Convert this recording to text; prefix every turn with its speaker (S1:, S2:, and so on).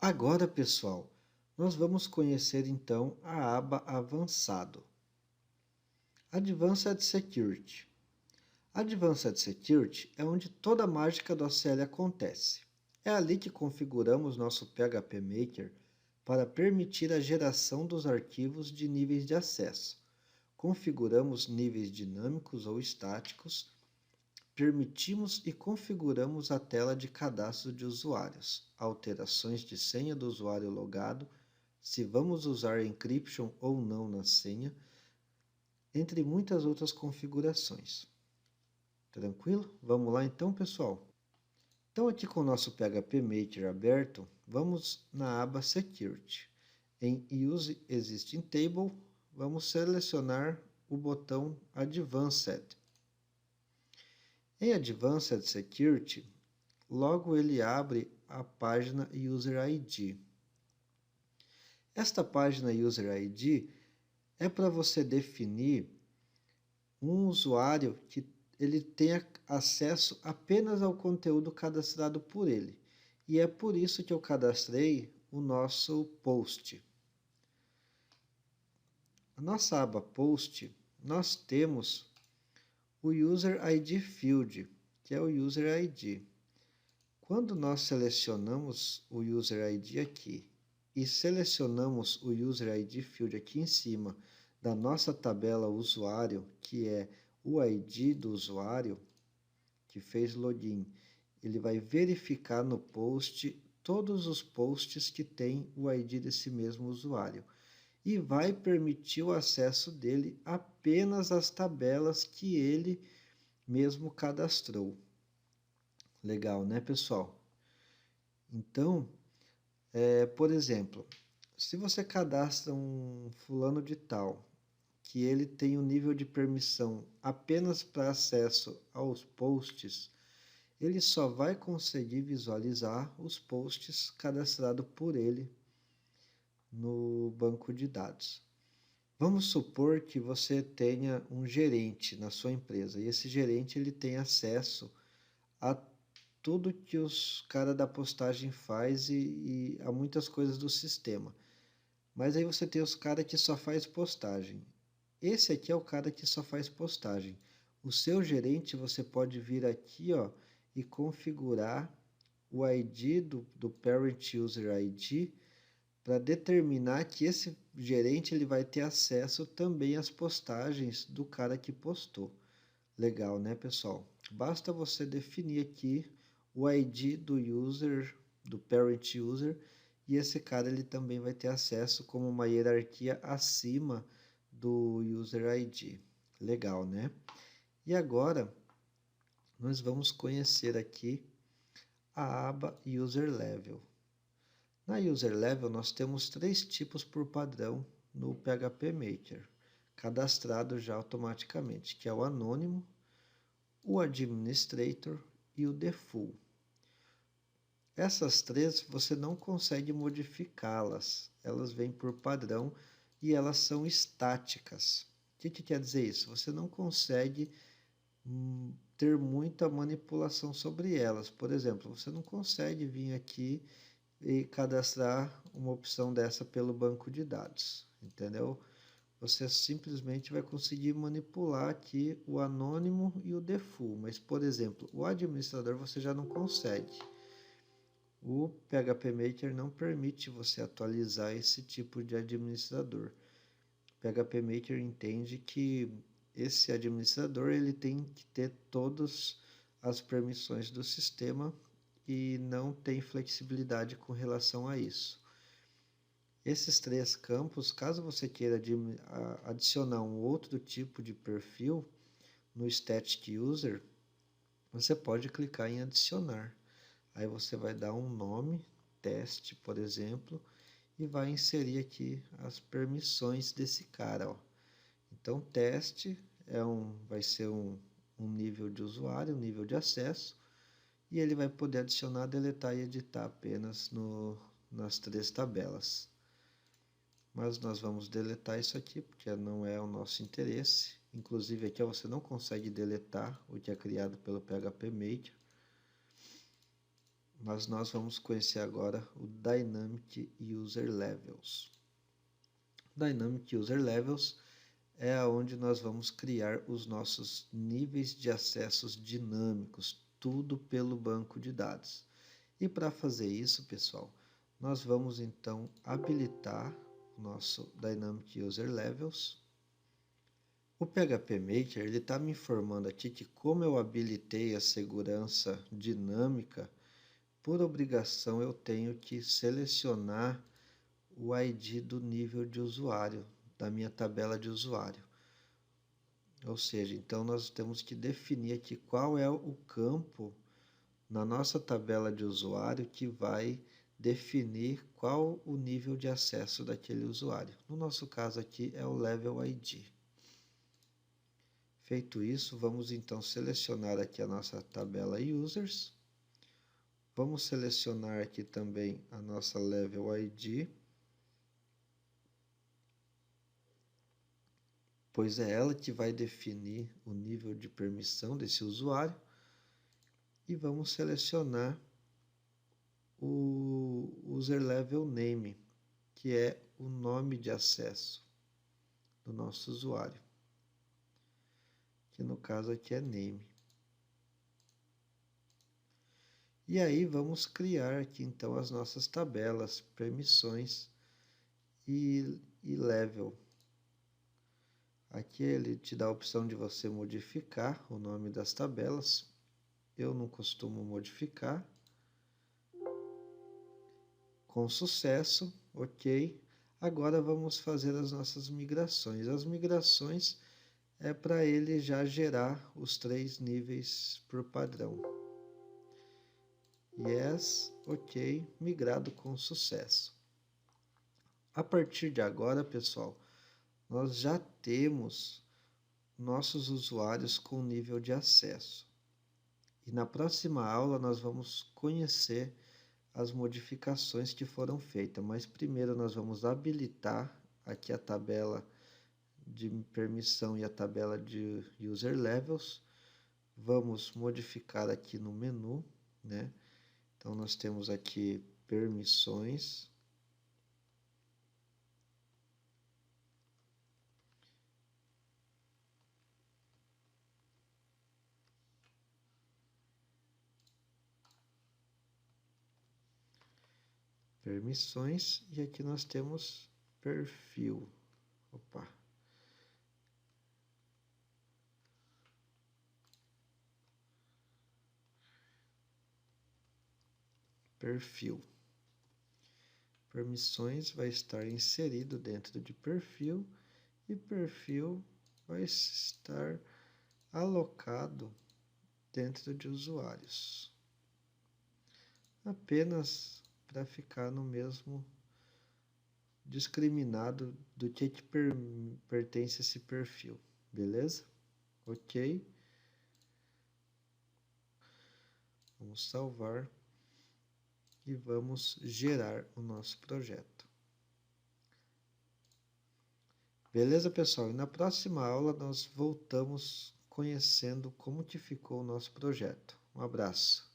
S1: Agora, pessoal, nós vamos conhecer então a aba Avançado. Advanced Security. Advanced Security é onde toda a mágica do ACL acontece. É ali que configuramos nosso PHP Maker para permitir a geração dos arquivos de níveis de acesso. Configuramos níveis dinâmicos ou estáticos, permitimos e configuramos a tela de cadastro de usuários, alterações de senha do usuário logado, se vamos usar encryption ou não na senha, entre muitas outras configurações. Tranquilo? Vamos lá então, pessoal? Então, aqui com o nosso PHP Maker aberto, vamos na aba Security. Em Use Existing Table, vamos selecionar o botão Advanced. Em Advanced Security, logo ele abre a página User ID. Esta página User ID é para você definir um usuário que ele tenha acesso apenas ao conteúdo cadastrado por ele. E é por isso que eu cadastrei o nosso post. A nossa aba Post, nós temos o User ID Field, que é o User ID. Quando nós selecionamos o User ID aqui e selecionamos o User ID Field aqui em cima da nossa tabela usuário, que é o ID do usuário que fez login, ele vai verificar no post todos os posts que tem o ID desse mesmo usuário e vai permitir o acesso dele apenas às tabelas que ele mesmo cadastrou. Legal, né, pessoal? Então, por exemplo, se você cadastra um fulano de tal, que ele tem um nível de permissão apenas para acesso aos posts, ele só vai conseguir visualizar os posts cadastrados por ele no banco de dados. Vamos supor que você tenha um gerente na sua empresa e esse gerente ele tem acesso a tudo que os caras da postagem faz e a muitas coisas do sistema. Mas aí você tem os caras que só faz postagem. Esse aqui é o cara que só faz postagem. O seu gerente você pode vir aqui, ó, e configurar o ID do Parent User ID para determinar que esse gerente ele vai ter acesso também às postagens do cara que postou. Legal, né, pessoal? Basta você definir aqui o ID do user, do parent user, e esse cara ele também vai ter acesso como uma hierarquia acima do user ID. Legal, né? E agora nós vamos conhecer aqui a aba User Level. Na User Level nós temos 3 tipos por padrão no PHP Maker, cadastrado já automaticamente, que é o anônimo, o Administrator e o Default. Essas 3 você não consegue modificá-las, elas vêm por padrão e elas são estáticas. O que quer dizer isso? Você não consegue ter muita manipulação sobre elas. Por exemplo, você não consegue vir aqui e cadastrar uma opção dessa pelo banco de dados, entendeu? Você simplesmente vai conseguir manipular aqui o anônimo e o default, mas, por exemplo, o administrador você já não consegue. O PHP Maker não permite você atualizar esse tipo de administrador. O PHP Maker entende que esse administrador ele tem que ter todas as permissões do sistema e não tem flexibilidade com relação a isso. Esses 3 campos, caso você queira adicionar um outro tipo de perfil no Static User, você pode clicar em adicionar. Aí você vai dar um nome, teste, por exemplo, e vai inserir aqui as permissões desse cara. Ó. Então, teste vai ser um nível de usuário, um nível de acesso, e ele vai poder adicionar, deletar e editar apenas nas 3 tabelas. Mas nós vamos deletar isso aqui, porque não é o nosso interesse. Inclusive aqui você não consegue deletar o que é criado pelo PHP Maker. mas nós vamos conhecer agora o Dynamic User Levels. Dynamic User Levels é onde nós vamos criar os nossos níveis de acessos dinâmicos, tudo pelo banco de dados. E para fazer isso, pessoal, nós vamos então habilitar o nosso Dynamic User Levels. O PHP-Maker está me informando aqui que como eu habilitei a segurança dinâmica, por obrigação eu tenho que selecionar o ID do nível de usuário, da minha tabela de usuário. Ou seja, então nós temos que definir aqui qual é o campo na nossa tabela de usuário que vai definir qual o nível de acesso daquele usuário. No nosso caso aqui é o Level ID. Feito isso, vamos então selecionar aqui a nossa tabela Users. Vamos selecionar aqui também a nossa Level ID, pois é ela que vai definir o nível de permissão desse usuário. E vamos selecionar o User Level Name, que é o nome de acesso do nosso usuário, que no caso aqui é Name. E aí vamos criar aqui então as nossas tabelas, permissões e level. Aqui ele te dá a opção de você modificar o nome das tabelas. Eu não costumo modificar. Com sucesso, ok. Agora vamos fazer as nossas migrações. As migrações é para ele já gerar os 3 níveis por padrão. Yes, ok, migrado com sucesso. A partir de agora, pessoal, nós já temos nossos usuários com nível de acesso. E na próxima aula nós vamos conhecer as modificações que foram feitas, mas primeiro nós vamos habilitar aqui a tabela de permissão e a tabela de User Levels. Vamos modificar aqui no menu, né? Então nós temos aqui permissões. Permissões e aqui nós temos perfil. Opa. Perfil. Permissões vai estar inserido dentro de perfil e perfil vai estar alocado dentro de usuários. Apenas para ficar no mesmo discriminado do que pertence esse perfil, beleza? Ok. Vamos salvar e vamos gerar o nosso projeto. Beleza, pessoal? E na próxima aula nós voltamos conhecendo como que ficou o nosso projeto. Um abraço.